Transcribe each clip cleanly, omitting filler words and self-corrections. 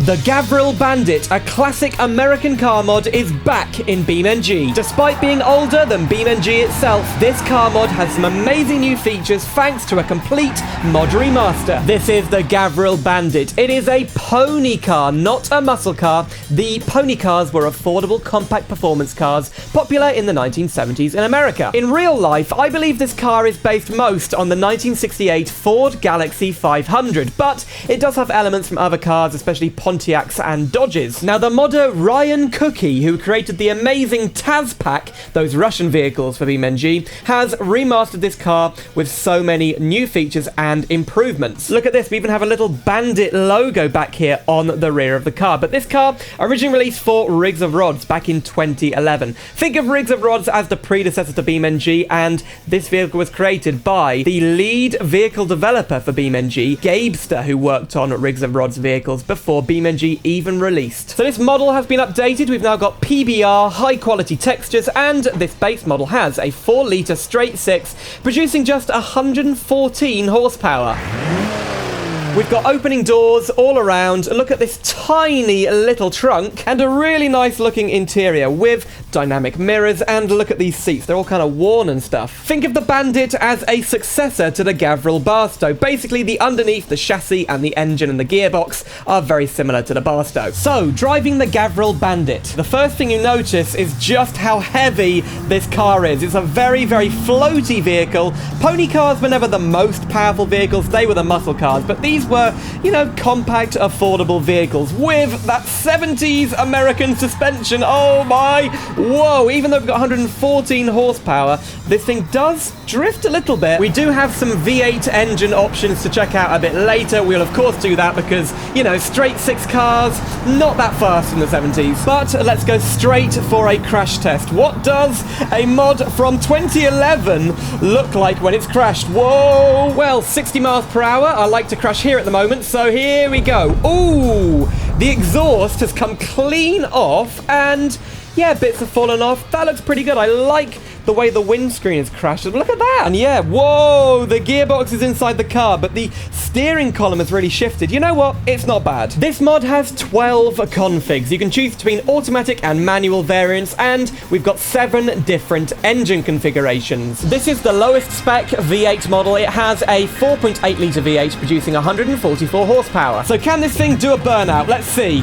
The Gavril Bandit, a classic American car mod, is back in BeamNG. Despite being older than BeamNG itself, this car mod has some amazing new features thanks to a complete mod remaster. This is the Gavril Bandit. It is a pony car, not a muscle car. The pony cars were affordable compact performance cars popular in the 1970s in America. In real life, I believe this car is based most on the 1968 Ford Galaxie 500, but it does have elements from other cars, especially Pontiacs and Dodges. Now, the modder Ryan Cookie, who created the amazing Taz Pack, those Russian vehicles for BeamNG, has remastered this car with so many new features and improvements. Look at this, we even have a little Bandit logo back here on the rear of the car. But this car originally released for Rigs of Rods back in 2011. Think of Rigs of Rods as the predecessor to BeamNG, and this vehicle was created by the lead vehicle developer for BeamNG, Gabster, who worked on Rigs of Rods vehicles before BeamNG even released. So this model has been updated. We've now got PBR, high quality textures, and this base model has a 4-litre straight 6, producing just 114 horsepower. We've got opening doors all around. Look at this tiny little trunk and a really nice looking interior with dynamic mirrors, and look at these seats. They're all kind of worn and stuff. Think of the Bandit as a successor to the Gavril Barstow. Basically, the underneath, the chassis and the engine and the gearbox are very similar to the Barstow. So, driving the Gavril Bandit, the first thing you notice is just how heavy this car is. It's a very, very floaty vehicle. Pony cars were never the most powerful vehicles. They were the muscle cars, but these were, you know, compact, affordable vehicles with that 70s American suspension. Oh my, whoa, even though we've got 114 horsepower, this thing does drift a little bit. We do have some V8 engine options to check out a bit later. We'll of course do that because, you know, straight 6 cars, not that fast in the 70s. But let's go straight for a crash test. What does a mod from 2011 look like when it's crashed? Whoa, well, 60 miles per hour. I like to crash here at the moment, so here we go. Ooh, the exhaust has come clean off, and yeah, bits have fallen off. That looks pretty good. I like the way the windscreen is crashed. Look at that. And yeah, whoa, the gearbox is inside the car, but the steering column has really shifted. You know what? It's not bad. This mod has 12 configs. You can choose between automatic and manual variants, and we've got 7 different engine configurations. This is the lowest spec V8 model. It has a 4.8 litre V8 producing 144 horsepower. So can this thing do a burnout? Let's see.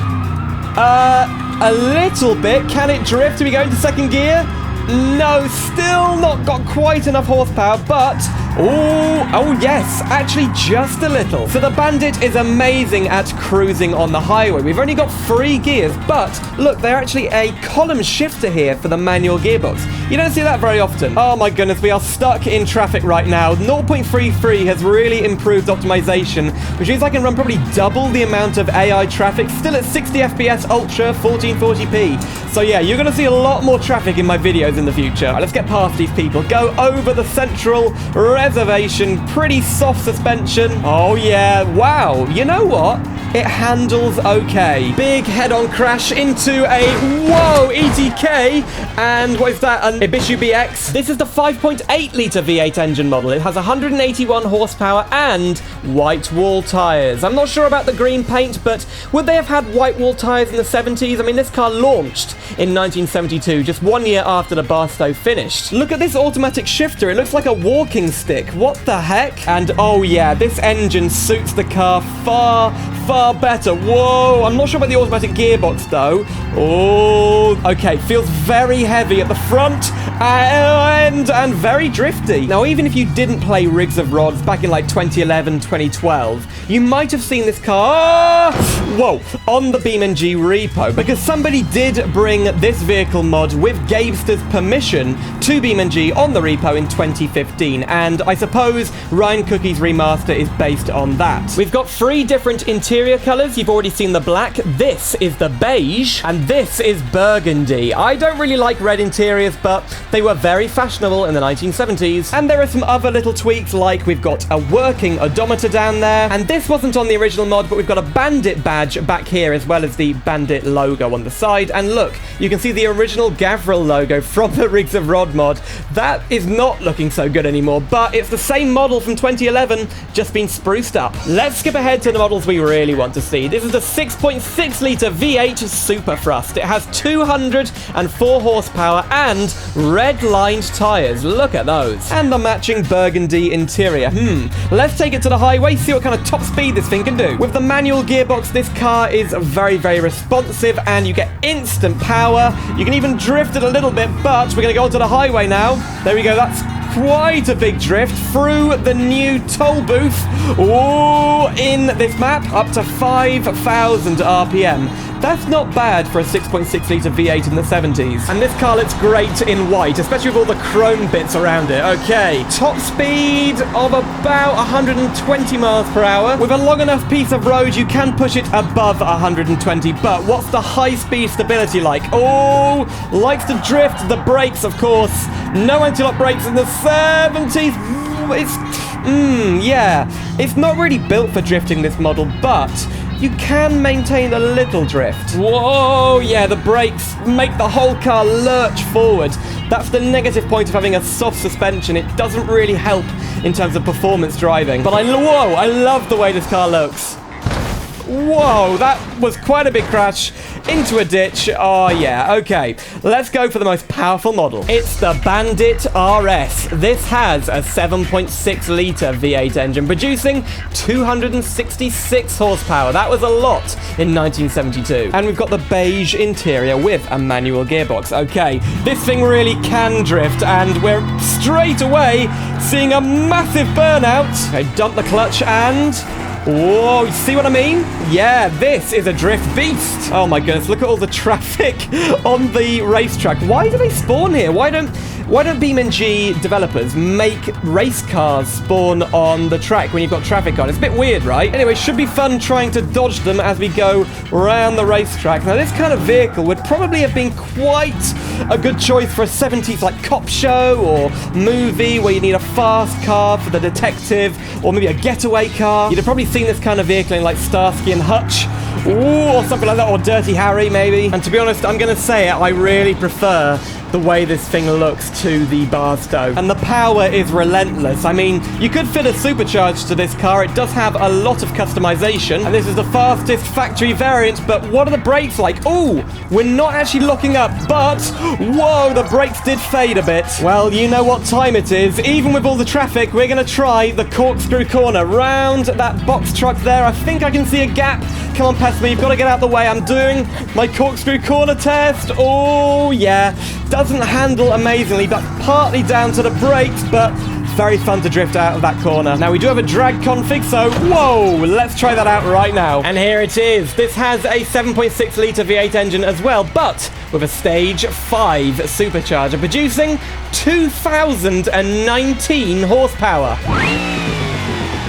A little bit. Can it drift? Do we go into second gear? No, still not got quite enough horsepower, but oh yes, actually just a little. So the Bandit is amazing at cruising on the highway. We've only got 3 gears, but look, they're actually a column shifter here for the manual gearbox. You don't see that very often. Oh my goodness, we are stuck in traffic right now. 0.33 has really improved optimization, which means I can run probably double the amount of AI traffic, still at 60 FPS Ultra 1440p. So yeah, you're gonna see a lot more traffic in my videos in the future. Right, let's get past these people. Go over the central reservation. Pretty soft suspension. Oh yeah, wow. You know what? It handles okay. Big head-on crash into a, whoa, ETK. And what is that? An Ibishu BX. This is the 5.8 litre V8 engine model. It has 181 horsepower and white wall tyres. I'm not sure about the green paint, but would they have had white wall tyres in the 70s? I mean, this car launched in 1972, just 1 year after the Barstow finished. Look at this automatic shifter. It looks like a walking stick. What the heck? And oh yeah, this engine suits the car far better. Whoa, I'm not sure about the automatic gearbox though. Oh, okay, feels very heavy at the front and very drifty. Now, even if you didn't play Rigs of Rods back in like 2011, 2012, you might have seen this car, whoa, on the BeamNG repo, because somebody did bring this vehicle mod with Gabster's permission to BeamNG on the repo in 2015, and I suppose Ryan Cookie's remaster is based on that. We've got 3 different interior colors. You've already seen the black. This is the beige, and this is burgundy. I don't really like red interiors, but They were very fashionable in the 1970s. And there are some other little tweaks, like we've got a working odometer down there. And this wasn't on the original mod, but we've got a Bandit badge back here, as well as the Bandit logo on the side. And look, you can see the original Gavril logo from the Rigs of Rod mod. That is not looking so good anymore, but it's the same model from 2011, just been spruced up. Let's skip ahead to the models we really want to see. This is the 6.6 litre V8 Super Thrust. It has 204 horsepower and red-lined tyres. Look at those. And the matching burgundy interior. Let's take it to the highway, see what kind of top speed this thing can do. With the manual gearbox, this car is very, very responsive, and you get instant power. You can even drift it a little bit, but we're going to go onto the highway now. There we go. That's quite a big drift through the new toll booth. Ooh, in this map, up to 5,000 RPM. That's not bad for a 6.6 litre V8 in the 70s. And this car looks great in white, especially with all the chrome bits around it. Okay, top speed of about 120 miles per hour. With a long enough piece of road, you can push it above 120. But what's the high-speed stability like? Oh, likes to drift. The brakes, of course. No anti-lock brakes in the 70s. Yeah. It's not really built for drifting, this model, but you can maintain a little drift. Whoa, yeah, the brakes make the whole car lurch forward. That's the negative point of having a soft suspension. It doesn't really help in terms of performance driving. But I love the way this car looks. Whoa, that was quite a big crash into a ditch. Oh, yeah. Okay, let's go for the most powerful model. It's the Bandit RS. This has a 7.6 litre V8 engine, producing 266 horsepower. That was a lot in 1972. And we've got the beige interior with a manual gearbox. Okay, this thing really can drift, and we're straight away seeing a massive burnout. Okay, dump the clutch and... whoa, you see what I mean? Yeah, this is a drift beast. Oh my goodness, look at all the traffic on the racetrack. Why do they spawn here? Why don't BeamNG developers make race cars spawn on the track when you've got traffic on? It's a bit weird, right? Anyway, should be fun trying to dodge them as we go around the racetrack. Now, this kind of vehicle would probably have been quite a good choice for a 70s like cop show or movie where you need a fast car for the detective, or maybe a getaway car. You'd have probably seen this kind of vehicle in like Starsky and Hutch, ooh, or something like that, or Dirty Harry maybe. And to be honest, I'm gonna say it, I really prefer the way this thing looks to the bar stove. And the power is relentless. I mean, you could fit a supercharge to this car. It does have a lot of customization, and this is the fastest factory variant. But what are the brakes like? Ooh, we're not actually locking up, but whoa, the brakes did fade a bit. Well, you know what time it is. Even with all the traffic, we're gonna try the corkscrew corner round that box truck there. I think I can see a gap. Come on, past me. You've got to get out of the way. I'm doing my corkscrew corner test. Oh, yeah. Doesn't handle amazingly. That's partly down to the brakes, but very fun to drift out of that corner. Now, we do have a drag config, so whoa, let's try that out right now. And here it is. This has a 7.6 litre V8 engine as well, but with a stage 5 supercharger, producing 2,019 horsepower.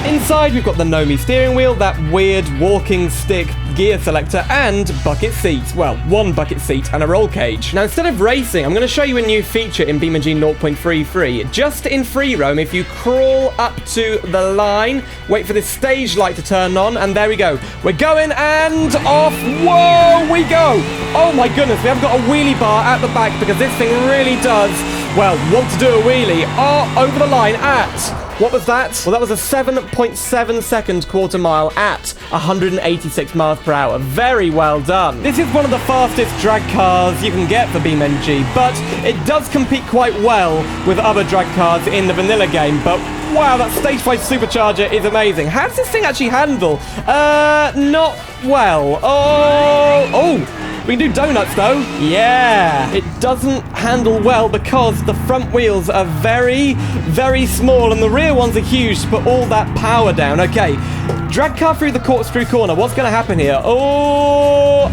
Inside, we've got the Nomi steering wheel, that weird walking stick gear selector, and bucket seats. Well, one bucket seat and a roll cage. Now, instead of racing, I'm going to show you a new feature in BeamNG 0.33. Just in free roam, if you crawl up to the line, wait for this stage light to turn on, and there we go. We're going, and off. Whoa, we go. Oh my goodness, we haven't got a wheelie bar at the back because this thing really does, well, want to do a wheelie. Oh, over the line at... what was that? Well, that was a 7.7 second quarter mile at 186 miles per hour. Very well done. This is one of the fastest drag cars you can get for BeamNG, but it does compete quite well with other drag cars in the vanilla game. But wow, that stage 5 supercharger is amazing. How does this thing actually handle? Not well. Oh, we can do donuts though. Yeah. It doesn't handle well because the front wheels are very, very small and the rear ones are huge to put all that power down. Okay. Drag car through the corkscrew corner. What's going to happen here? Oh,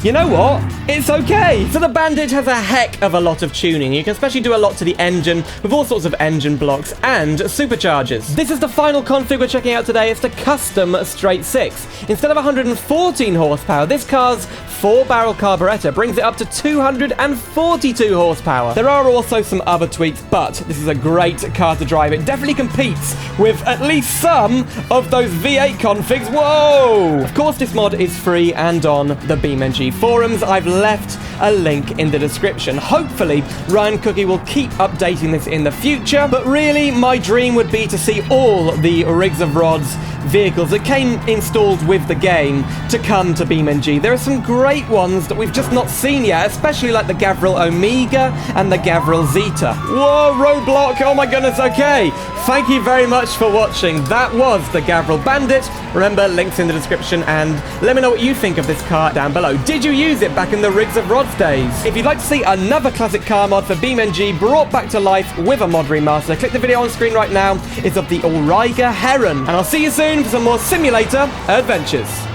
you know what? It's okay. So the Bandit has a heck of a lot of tuning. You can especially do a lot to the engine with all sorts of engine blocks and superchargers. This is the final config we're checking out today. It's the custom straight 6. Instead of 114 horsepower, this car's 4-barrel carburetor brings it up to 242 horsepower. There are also some other tweaks, but this is a great car to drive. It definitely competes with at least some of those V8 configs. Whoa! Of course, this mod is free and on the BeamNG forums. I've left a link in the description. Hopefully, Ryan Cookie will keep updating this in the future, but really, my dream would be to see all the Rigs of Rods vehicles that came installed with the game to come to BeamNG. There are some great ones that we've just not seen yet, especially like the Gavril Omega and the Gavril Zeta. Whoa, roadblock! Oh my goodness, okay. Thank you very much for watching. That was the Gavril Bandit. Remember, links in the description, and let me know what you think of this car down below. Did you use it back in the Rigs of Rods days? If you'd like to see another classic car mod for BeamNG brought back to life with a mod remaster, click the video on screen right now. It's of the Auriga Heron. And I'll see you soon for some more simulator adventures.